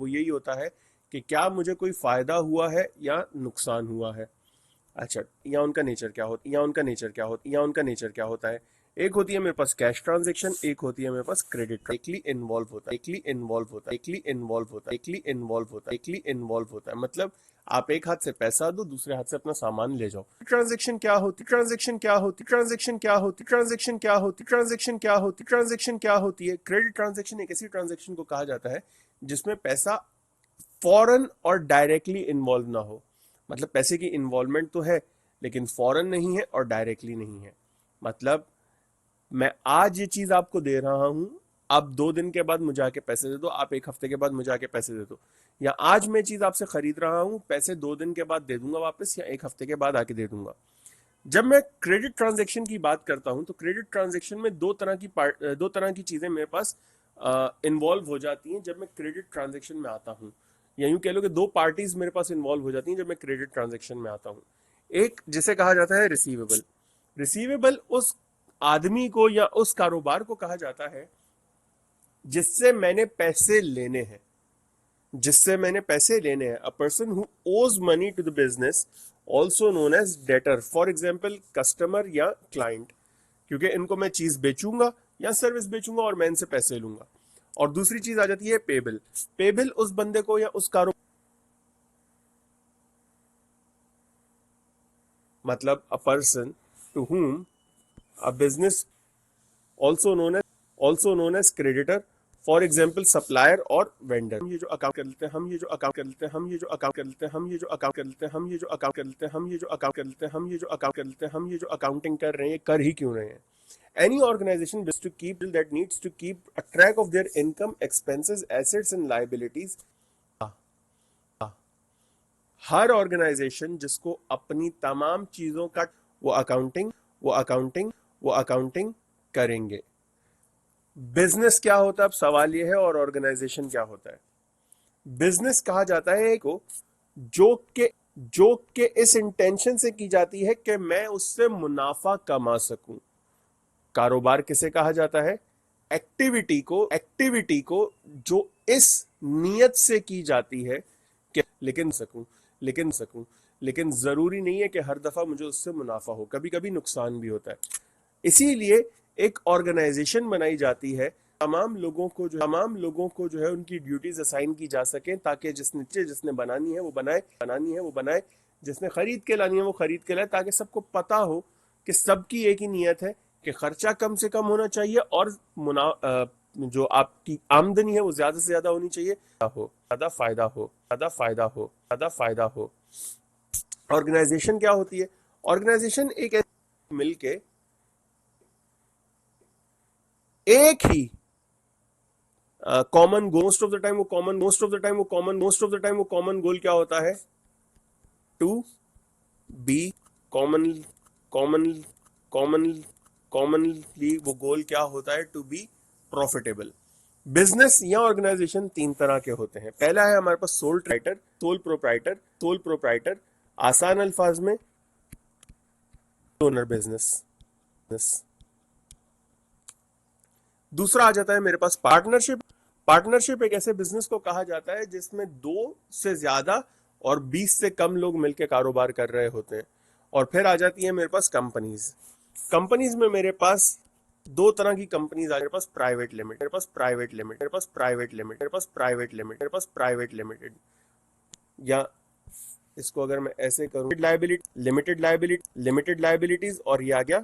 وہ یہی ہوتا ہے کہ کیا مجھے کوئی فائدہ ہوا ہے یا نقصان ہوا ہے. اچھا, یا ان کا نیچر کیا ہوتا ہے. ایک ہوتی ہے میرے پاس کیش ٹرانزیکشن, ایک ہوتی ہے میرے پاس کریڈٹ. ڈائریکٹلی انوالو ہوتا ہے مطلب آپ ایک ہاتھ سے پیسہ دو, دوسرے ہاتھ سے اپنا سامان لے جاؤ. ٹرانزیکشن کیا ہوتی ہے. کریڈٹ ٹرانزیکشن ایک ایسی ٹرانزیکشن کو کہا جاتا ہے جس میں پیسہ فوراً اور ڈائریکٹلی انوالو نہ ہو. مطلب پیسے کی انوالومنٹ تو ہے لیکن فوراً نہیں ہے اور ڈائریکٹلی نہیں ہے. مطلب میں آج یہ چیز آپ کو دے رہا ہوں, آپ 2 دن کے بعد مجھے آ کے پیسے دے دو, آپ 1 ہفتے کے بعد مجھے آ کے پیسے دے دو. یا آج میں چیز آپ سے خرید رہا ہوں, پیسے 2 دن کے بعد دے دوں گا واپس, یا 1 ہفتے کے بعد آ کے دے دوں گا. جب میں کریڈٹ ٹرانزیکشن کی بات کرتا ہوں تو کریڈٹ ٹرانزیکشن میں دو طرح کی چیزیں میرے پاس انوالو ہو جاتی ہیں جب میں کریڈٹ ٹرانزیکشن میں آتا ہوں. یا یوں کہہ لو کہ 2 پارٹیز میرے پاس انوالو ہو جاتی ہیں جب میں کریڈٹ ٹرانزیکشن میں آتا ہوں. ایک جسے کہا جاتا ہے ریسیویبل اس آدمی کو یا اس کاروبار کو کہا جاتا ہے جس سے میں نے پیسے لینے ہیں. A person who owes money to the business, also known as debtor. For example, customer یا client. کیونکہ ان کو میں چیز بیچوں گا یا سروس بیچوں گا اور میں ان سے پیسے لوں گا. اور دوسری چیز آ جاتی ہے پیبل اس بندے کو یا اس کاروبار, مطلب a person to whom a business also known as creditor, for example supplier اور وینڈر. ہم یہ جو اکاؤنٹ کر اکاؤنٹنگ کر رہے ہیں کر ہی کیوں رہے ہیں. Any organization that needs to keep a track of their income, expenses, assets and liabilities. ہر آرگنائزیشن جس کو اپنی تمام چیزوں کا وہ اکاؤنٹنگ کریں گے. بزنس کیا ہوتا ہے, اب سوال یہ ہے, اور آرگنائزیشن کیا ہوتا ہے. بزنس کہا جاتا ہے کو جو کہ اس انٹینشن سے کی جاتی ہے کہ میں اس سے منافع کما سکوں. کاروبار کسے کہا جاتا ہے, ایکٹیویٹی کو جو اس نیت سے کی جاتی ہے کہ لیکن ضروری نہیں ہے کہ ہر دفعہ مجھے اس سے منافع ہو, کبھی کبھی نقصان بھی ہوتا ہے. اسی لیے ایک آرگنائزیشن بنائی جاتی ہے, تمام لوگوں کو جو ہے ان کی ڈیوٹیز اسائن کی جا سکیں تاکہ جس نے بنانی ہے وہ بنائے, جس نے خرید کے لانی ہے وہ خرید کے لائے, تاکہ سب کو پتا ہو کہ سب کی ایک ہی نیت ہے کہ خرچہ کم سے کم ہونا چاہیے اور جو آپ کی آمدنی ہے وہ زیادہ سے زیادہ ہونی چاہیے, زیادہ فائدہ ہو. آرگنائزیشن کیا ہوتی ہے؟ آرگنائزیشن ایک مل کے ایک ہی common most of the time وہ کامن گول کیا ہوتا ہے, ٹو بی کامنلی وہ گول کیا ہوتا ہے, ٹو بی پروفیٹیبل. بزنس یا آرگنائزیشن 3 طرح کے ہوتے ہیں. پہلا ہے ہمارے پاس سول پروپرائٹر, آسان الفاظ میں اونر بزنس. دوسرا آ جاتا ہے میرے پاس پارٹنرشپ ایک ایسے بزنس کو کہا جاتا ہے جس میں 2 سے زیادہ اور 20 سے کم لوگ مل کے کاروبار کر رہے ہوتے ہیں. اور پھر آ جاتی ہے میرے پاس کمپنیز میں میرے پاس 2 طرح کی کمپنیز آ رہی ہیں. میرے پاس پرائیویٹ لمیٹڈ, یا اس کو اگر میں ایسے کروں لمیٹڈ لائبلٹیز, اور یہ آ گیا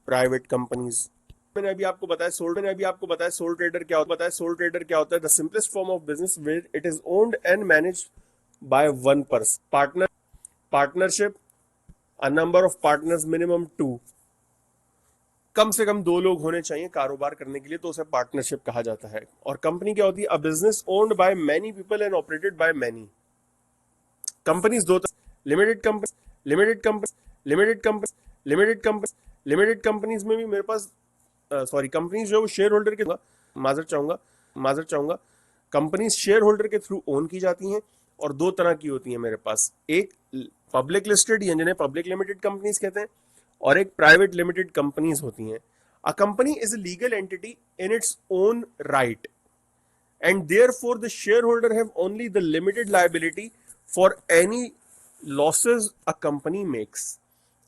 پرائیویٹ کمپنیز. میں نے ابھی آپ کو بتایا سول ٹریڈر کیا ہوتا ہے. the simplest form of business where it is owned and managed by one person. Partnership, a number of partners, minimum 2. کم سے کم 2 لوگ ہونے چاہیے کاروبار کرنے کے لیے, تو اسے پارٹنرشپ کہا جاتا ہے. اور کمپنی کیا ہوتی ہے, a business owned by many people and operated by many. Companies 2 limited companies میں بھی میرے پاس کمپنیز جو شیئر ہولڈر کے معذرت چاہوں گا کمپنیز شیئر ہولڈر کے تھرو اون کی جاتی ہیں, اور 2 طرح کی ہوتی ہیں میرے پاس. ایک پبلک لسٹڈ یا جنہیں پبلک لمیٹڈ کمپنیز کہتے ہیں, اور ایک پرائیویٹ لمیٹڈ کمپنیز ہوتی ہیں. A company is a legal entity in its own right. and therefore the shareholder have only the limited liability for any losses a company makes.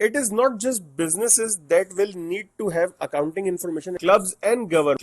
It is not just businesses that will need to have accounting information. Clubs and government.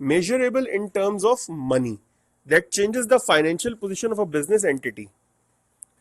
measurable in terms of money that changes the financial position of a business entity.